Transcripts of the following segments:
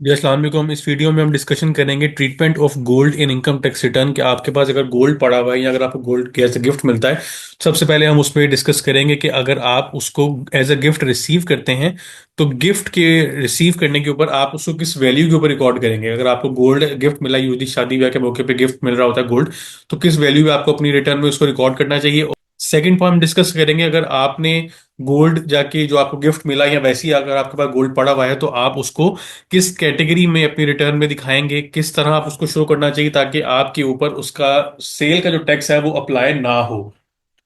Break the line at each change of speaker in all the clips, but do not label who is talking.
जी अस्सलाम वालेकुम। इस वीडियो में हम डिस्कशन करेंगे treatment of gold in income tax return. कि आपके पास अगर गोल्ड पड़ा हुआ है या अगर आपको गोल्ड एज अ गिफ्ट मिलता है, सबसे पहले हम उस पर डिस्कस करेंगे कि अगर आप उसको एज अ गिफ्ट रिसीव करते हैं तो गिफ्ट के रिसीव करने के ऊपर आप उसको किस वैल्यू के ऊपर रिकॉर्ड करेंगे। अगर आपको गोल्ड गिफ्ट मिला, यूजली शादी ब्याह के मौके पे गिफ्ट मिल रहा होता है गोल्ड, तो किस वैल्यू पे आपको अपनी रिटर्न में उसको रिकॉर्ड करना चाहिए। सेकंड पॉइंट हम डिस्कस करेंगे, अगर आपने गोल्ड जाके जो आपको गिफ्ट मिला या वैसे ही अगर आपके पास गोल्ड पड़ा हुआ है तो आप उसको किस कैटेगरी में अपनी रिटर्न में दिखाएंगे, किस तरह आप उसको शो करना चाहिए ताकि आपके ऊपर उसका सेल का जो टैक्स है वो अप्लाई ना हो।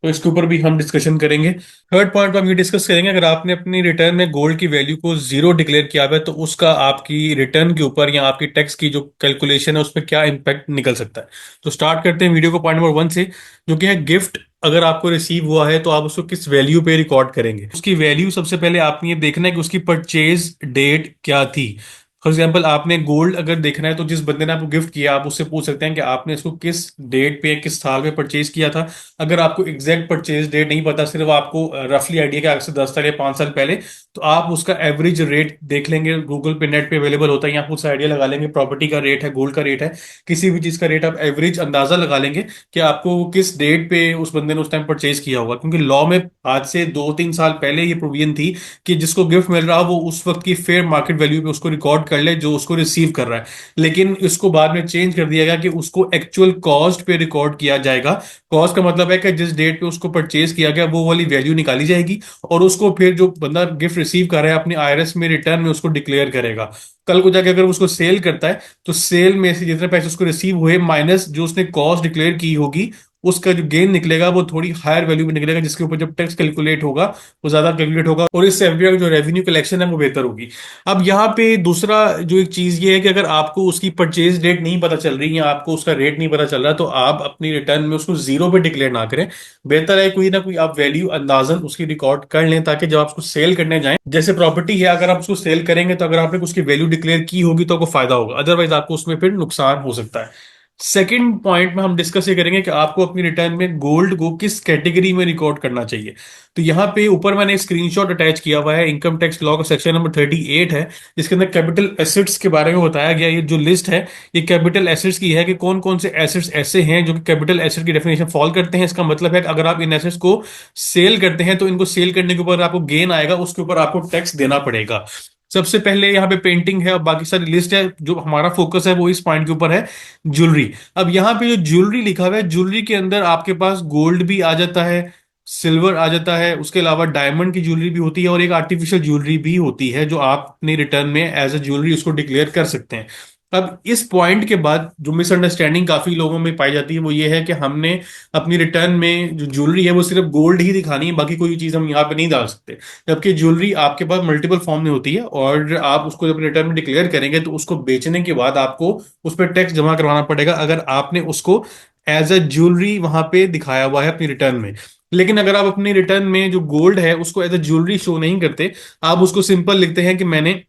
तो इसके ऊपर भी हम डिस्कशन करेंगे। थर्ड पॉइंट पे हम ये डिस्कस करेंगे, अगर आपने अपनी रिटर्न में गोल्ड की वैल्यू को जीरो डिक्लेयर किया हुआ है तो उसका आपकी रिटर्न के ऊपर या आपकी टैक्स की जो कैलकुलेशन है उस पर क्या इंपैक्ट निकल सकता है। तो स्टार्ट करते हैं वीडियो को पॉइंट नंबर 1 से, जो कि है गिफ्ट। अगर आपको रिसीव हुआ है तो आप उसको किस वैल्यू पे रिकॉर्ड करेंगे। उसकी वैल्यू सबसे पहले आपने ये देखना है कि उसकी परचेज डेट क्या थी। फॉर एग्जाम्पल आपने गोल्ड अगर देखना है तो जिस बंदे ने आपको गिफ्ट किया आप उससे पूछ सकते हैं कि आपने इसको किस डेट पे किस साल में परचेज किया था। अगर आपको एग्जैक्ट परचेज डेट नहीं पता, सिर्फ आपको रफली आइडिया कि आज से 10 साल या 5 साल पहले, तो आप उसका एवरेज रेट देख लेंगे, गूगल पे नेट पे अवेलेबल होता है, या आप उससे आइडिया लगा लेंगे। प्रॉपर्टी का रेट है, गोल्ड का रेट है, किसी भी चीज का रेट, आप एवरेज अंदाजा लगा लेंगे कि आपको किस डेट पे उस बंदे ने उस टाइम परचेज किया होगा। क्योंकि लॉ में आज से 2-3 साल पहले ये प्रोविजन थी कि जिसको गिफ्ट मिल रहा वो उस वक्त की फेयर मार्केट वैल्यू पे उसको रिकॉर्ड कर ले जो उसको रिसीव कर रहा है। लेकिन इसको बाद में चेंज कर दिया गया कि उसको एक्चुअल कॉस्ट पे रिकॉर्ड किया जाएगा। कॉस्ट का मतलब है कि जिस डेट पे उसको परचेज किया गया वो वाली वैल्यू निकाली जाएगी और उसको फिर जो बंदा गिफ्ट रिसीव कर रहा है अपने आईआरएस में रिटर्न में उसको डिक्लेयर करेगा। कल को जाके अगर उसको सेल करता है तो सेल में से जितने पैसे उसको रिसीव हुए माइनस जो उसने कॉस्ट डिक्लेयर की होगी, उसका जो गेन निकलेगा वो थोड़ी हायर वैल्यू में निकलेगा, जिसके ऊपर जब टैक्स कैलकुलेट होगा वो ज्यादा कैलकुलेट होगा और इससे एफबीआई का जो रेवेन्यू कलेक्शन है वो बेहतर होगी। अब यहाँ पे दूसरा जो एक चीज ये है कि अगर आपको उसकी परचेज डेट नहीं पता चल रही या आपको उसका रेट नहीं पता चल रहा तो आप अपनी रिटर्न में उसको जीरो पे डिक्लेयर ना करें। बेहतर है कोई ना कोई आप वैल्यू अंदाजन उसकी रिकॉर्ड कर लें ताकि जब आप उसको सेल करने जाएं, जैसे प्रॉपर्टी है, अगर आप उसको सेल करेंगे तो अगर आपने उसकी वैल्यू डिक्लेयर की होगी तो आपको फायदा होगा, अदरवाइज आपको उसमें फिर नुकसान हो सकता है। सेकंड पॉइंट में हम डिस्कस ये करेंगे कि आपको अपनी रिटर्न में गोल्ड को किस कैटेगरी में रिकॉर्ड करना चाहिए। तो यहाँ पे ऊपर मैंने स्क्रीनशॉट अटैच किया हुआ है, इनकम टैक्स लॉ का सेक्शन नंबर 38 है, जिसके अंदर कैपिटल एसेट्स के बारे में बताया गया। ये जो लिस्ट है ये कैपिटल एसेट्स की है कि कौन कौन से एसेट्स ऐसे हैं जो कि कैपिटल एसेट की डेफिनेशन फॉल करते हैं। इसका मतलब है कि अगर आप इन एसेट्स को सेल करते हैं तो इनको सेल करने के ऊपर आपको गेन आएगा, उसके ऊपर आपको टैक्स देना पड़ेगा। सबसे पहले यहाँ पे पेंटिंग है और बाकी सारी लिस्ट है, जो हमारा फोकस है वो इस पॉइंट के ऊपर है, ज्वेलरी। अब यहाँ पे जो ज्वेलरी लिखा हुआ है, ज्वेलरी के अंदर आपके पास गोल्ड भी आ जाता है, सिल्वर आ जाता है, उसके अलावा डायमंड की ज्वेलरी भी होती है और एक आर्टिफिशियल ज्वेलरी भी होती है जो आप अपने रिटर्न में एज अ ज्वेलरी उसको डिक्लेयर कर सकते हैं। अब इस पॉइंट के बाद जो मिसअंडरस्टैंडिंग काफी लोगों में पाई जाती है वो ये है कि हमने अपनी रिटर्न में जो ज्वेलरी है वो सिर्फ गोल्ड ही दिखानी है, बाकी कोई चीज हम यहाँ पे नहीं डाल सकते। जबकि ज्वेलरी आपके पास मल्टीपल फॉर्म में होती है और आप उसको जब रिटर्न में डिक्लेयर करेंगे तो उसको बेचने के बाद आपको उस पर टैक्स जमा करवाना पड़ेगा अगर आपने उसको एज अ ज्वेलरी वहां पे दिखाया हुआ है अपनी रिटर्न में। लेकिन अगर आप अपनी रिटर्न में जो गोल्ड है उसको एज अ ज्वेलरी शो नहीं करते, आप उसको सिंपल लिखते हैं कि मैंने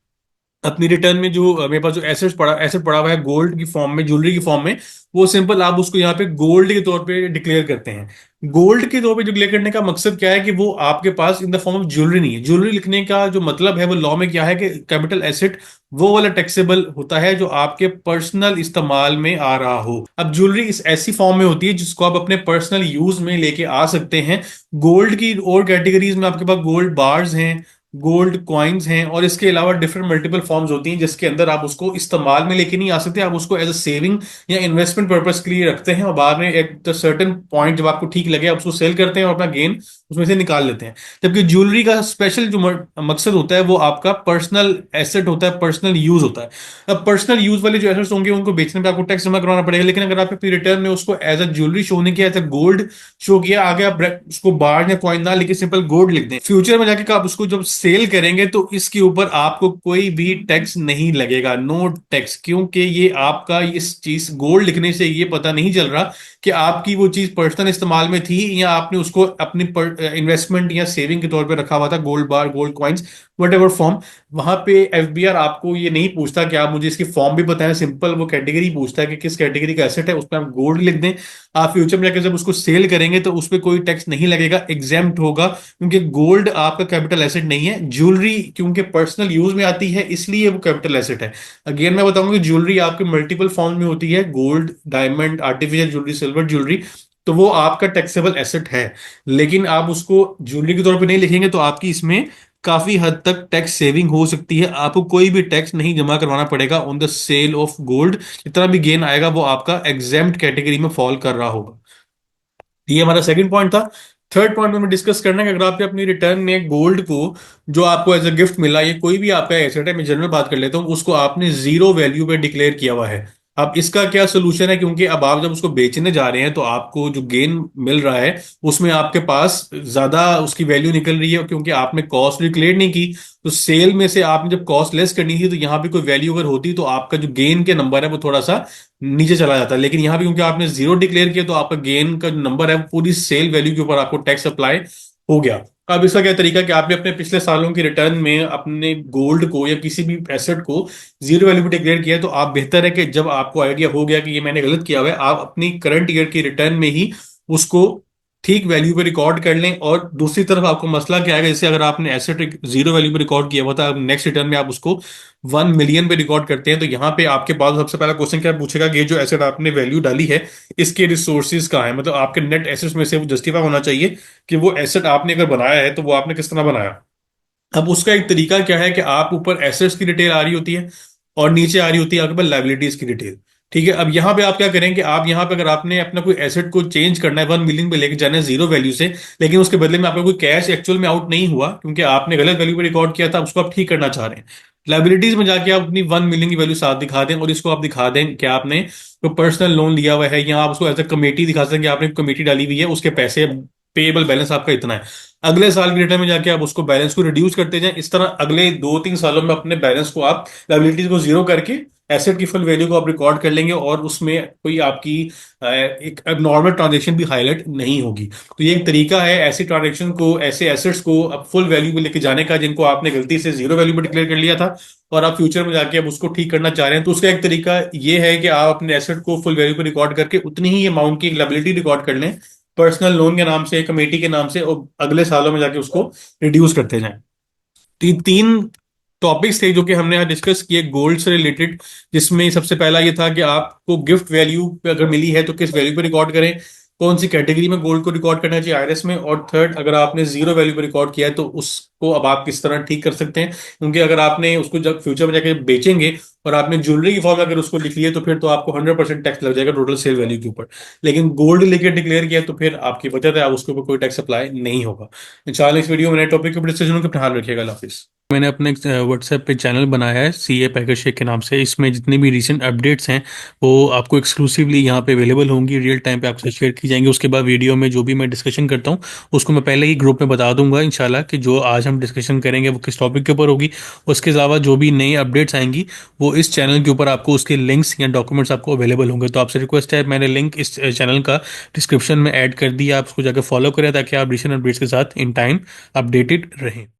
अपनी रिटर्न में जो मेरे पास जो एसेट पड़ा हुआ है गोल्ड की फॉर्म में, ज्वेलरी की फॉर्म में, वो सिंपल आप उसको यहाँ पे गोल्ड के तौर पे डिक्लेयर करते हैं। गोल्ड के तौर पे डिक्लेयर करने का मकसद क्या है कि वो आपके पास in the form of jewellery नहीं है। ज्वेलरी लिखने का जो मतलब है वो लॉ में क्या है कि कैपिटल एसेट वो वाला टैक्सेबल होता है जो आपके पर्सनल इस्तेमाल में आ रहा हो। अब ज्वेलरी इस ऐसी फॉर्म में होती है जिसको आप अपने पर्सनल यूज में लेके आ सकते हैं। गोल्ड की और कैटेगरीज में आपके पास गोल्ड बार्स हैं, गोल्ड कॉइन्स हैं और इसके अलावा डिफरेंट मल्टीपल फॉर्म्स होती हैं जिसके अंदर आप उसको इस्तेमाल में लेके नहीं आ सकते, आप उसको एज अ सेविंग या इन्वेस्टमेंट पर्पस के लिए रखते हैं और बाद में एक सर्टेन पॉइंट जब आपको ठीक लगे आप उसको सेल करते हैं और अपना गेन उसमें से निकाल लेते हैं। जबकि ज्वेलरी का स्पेशल जो मकसद होता है वो आपका पर्सनल एसेट होता है, पर्सनल यूज होता है। अब पर्सनल यूज वाले जो एसेट्स होंगे उनको बेचने पे आपको टैक्स जमा करवाना पड़ेगा, लेकिन अगर आप अपनी रिटर्न में उसको एज अ ज्वेलरी शो नहीं किया, एज अ गोल्ड शो किया, आगे आप उसको बार या कॉइन ना लिखे सिंपल गोल्ड लिख दें, फ्यूचर में जाके आप उसको जब सेल करेंगे तो इसके ऊपर आपको कोई भी टैक्स नहीं लगेगा, नो टैक्स। क्योंकि ये आपका इस चीज गोल्ड लिखने से ये पता नहीं चल रहा कि आपकी वो चीज पर्सनल इस्तेमाल में थी या आपने उसको अपनी इन्वेस्टमेंट या सेविंग के तौर पे रखा हुआ था, gold bar, gold coins, what ever form. वहां पे एफबीआर आपको ये नहीं पूछता कि आप मुझे इसकी फॉर्म भी बताएं, सिंपल वो कैटेगरी पूछता है कि किस कैटेगरी का एसेट है, उस पर आप गोल्ड लिख दें। आप फ्यूचर में जाकर जब उसको सेल करेंगे तो उस पर कोई टैक्स नहीं लगेगा, एग्जेम्प्ट होगा, क्योंकि गोल्ड आपका कैपिटल एसेट नहीं है। ज्वेलरी क्योंकि पर्सनल यूज में आती है इसलिए वो कैपिटल एसेट है। अगेन मैं बताऊंगा कि ज्वेलरी आपके मल्टीपल फॉर्म में होती है, gold, diamond, artificial jewellery, silver jewellery, तो वो आपका टैक्सेबल एसेट है। लेकिन आप उसको ज्वेलरी के तौर पे नहीं लिखेंगे तो आपकी इसमें काफी हद तक टैक्स सेविंग हो सकती है। आपको कोई भी टैक्स नहीं जमा करवाना पड़ेगा on the sale of gold. जितना भी गेन आएगा वो आपका एग्जेम्प्ट कैटेगरी में फॉल कर रहा होगा। ये हमारा सेकंड पॉइंट था। थर्ड पॉइंट में हमें डिस्कस करना है कि अगर आपने अपनी रिटर्न में गोल्ड को, जो आपको एज अ गिफ्ट मिला, ये कोई भी आपका एसेट है, मैं जनरल बात कर लेता हूँ, उसको आपने जीरो वैल्यू पे डिक्लेयर किया हुआ है। अब इसका क्या सोल्यूशन है, क्योंकि अब आप जब उसको बेचने जा रहे हैं तो आपको जो गेन मिल रहा है उसमें आपके पास ज्यादा उसकी वैल्यू निकल रही है, क्योंकि आपने कॉस्ट डिक्लेयर नहीं की। तो सेल में से आपने जब कॉस्ट लेस करनी थी तो यहाँ पे कोई वैल्यू अगर होती तो आपका जो गेन के नंबर है वो थोड़ा सा नीचे चला जाता है। लेकिन यहाँ पे क्योंकि आपने जीरो डिक्लेयर किया तो आपका गेन का जो नंबर है वो पूरी सेल वैल्यू के ऊपर आपको टैक्स अप्लाई हो गया। अब इसका क्या तरीका कि आपने अपने पिछले सालों की रिटर्न में अपने गोल्ड को या किसी भी एसेट को जीरो वैल्यू पे डिक्लेयर किया है, तो आप बेहतर है कि जब आपको आइडिया हो गया कि ये मैंने गलत किया हुआ है, आप अपनी करंट ईयर की रिटर्न में ही उसको ठीक वैल्यू पे रिकॉर्ड कर लें। और दूसरी तरफ आपको मसला क्या आएगा, जैसे अगर आपने एसेट जीरो वैल्यू पे रिकॉर्ड किया हुआ था, नेक्स्ट रिटर्न में आप उसको 1 मिलियन पे रिकॉर्ड करते हैं, तो यहाँ पे आपके पास सबसे पहला क्वेश्चन क्या पूछेगा कि ये जो एसेट आपने वैल्यू डाली है इसके रिसोर्सेज कहाँ है। मतलब आपके नेट एसेट्स में से वो जस्टिफाई होना चाहिए कि वो एसेट आपने अगर बनाया है तो वो आपने किस तरह बनाया। अब उसका एक तरीका क्या है कि आप ऊपर एसेट्स की डिटेल आ रही होती है और नीचे आ रही होती है आपके पास लाइबिलिटीज की डिटेल। ठीक है, अब यहाँ पे आप क्या करेंगे, आप यहाँ पे अगर आपने अपना कोई एसेट को चेंज करना है, 1 मिलियन पे लेके जाना है जीरो वैल्यू से, लेकिन उसके बदले में आपका कोई कैश एक्चुअल में आउट नहीं हुआ क्योंकि आपने गलत वैल्यू पे रिकॉर्ड किया था, उसको आप ठीक करना चाह रहे हैं, लाइबिलिटीज में जाके आप अपनी 1 मिलियन की वैल्यू साथ दिखा दें और इसको आप दिखा दें कि आपने कोई पर्सनल लोन लिया हुआ है, या आप उसको एज अ कमेटी दिखा सकते हैं कि आपने कमेटी डाली हुई है, उसके पैसे पेएबल बैलेंस आपका इतना है। अगले साल की रिटर्न में जाके आप उसको बैलेंस को रिड्यूस करते जाएं। इस तरह अगले 2-3 सालों में अपने बैलेंस को आप, लाइबिलिटीज को जीरो करके एसेट की फुल वैल्यू को आप रिकॉर्ड कर लेंगे और उसमें कोई आपकी एक नॉर्मल ट्रांजेक्शन भी हाईलाइट नहीं होगी। तो ये एक तरीका है ऐसे ट्रांजेक्शन को, ऐसे एसेट्स को अब फुल वैल्यू में लेके जाने का जिनको आपने गलती से जीरो वैल्यू में डिक्लेयर कर लिया था और आप फ्यूचर में जाके अब उसको ठीक करना चाह रहे हैं। तो उसका एक तरीका ये है कि आप अपने एसेट को फुल वैल्यू पे रिकॉर्ड करके उतनी ही अमाउंट की लाइबिलिटी रिकॉर्ड कर लें पर्सनल लोन के नाम से, कमेटी के नाम से, और अगले सालों में जाके उसको रिड्यूस करते जाएं। तो ये तीन टॉपिक्स थे जो कि हमने यहाँ डिस्कस किए गोल्ड से रिलेटेड, जिसमें सबसे पहला ये था कि आपको गिफ्ट वैल्यू पे अगर मिली है तो किस वैल्यू पे रिकॉर्ड करें, कौन सी कैटेगरी में गोल्ड को रिकॉर्ड करना चाहिए आईआरएस में, और थर्ड, अगर आपने जीरो वैल्यू पे रिकॉर्ड किया है तो उसको अब आप किस तरह ठीक कर सकते हैं। क्योंकि अगर आपने उसको जब फ्यूचर में जाके बेचेंगे और आपने ज्वेलरी की फॉर्म में अगर उसको लिख लिया तो फिर तो आपको 100% टैक्स लग जाएगा टोटल सेल वैल्यू के ऊपर। लेकिन गोल्ड लेके डिक्लेयर किया तो फिर आपकी बचत है, आप उसके ऊपर कोई टैक्स अप्लाई नहीं होगा। इंशाल्लाह इस वीडियो में नए टॉपिक के ऊपर डिस्कशन होगा। अपना ख्याल रखिएगा। अल्लाह हाफिज़। मैंने अपने व्हाट्सएप पे चैनल बनाया है सीए पैकेज शेख के नाम से। इसमें जितनी भी रीसेंट अपडेट्स हैं वो आपको एक्सक्लूसिवली यहाँ पे अवेलेबल होंगी, रियल टाइम पे आपसे शेयर की जाएंगी। उसके बाद वीडियो में जो भी मैं डिस्कशन करता हूँ उसको मैं पहले ही ग्रुप में बता दूंगा इंशाल्लाह कि जो आज हम डिस्कशन करेंगे वो किस टॉपिक के ऊपर होगी। उसके अलावा जो भी नई अपडेट्स आएंगी वो इस चैनल के ऊपर आपको उसके लिंक्स या डॉक्यूमेंट्स आपको अवेलेबल होंगे। तो आपसे रिक्वेस्ट है, मैंने लिंक इस चैनल का डिस्क्रिप्शन में ऐड कर दिया, आप उसको जाकर फॉलो करें ताकि आप रिसेंट अपडेट्स के साथ इन टाइम अपडेटेड रहें।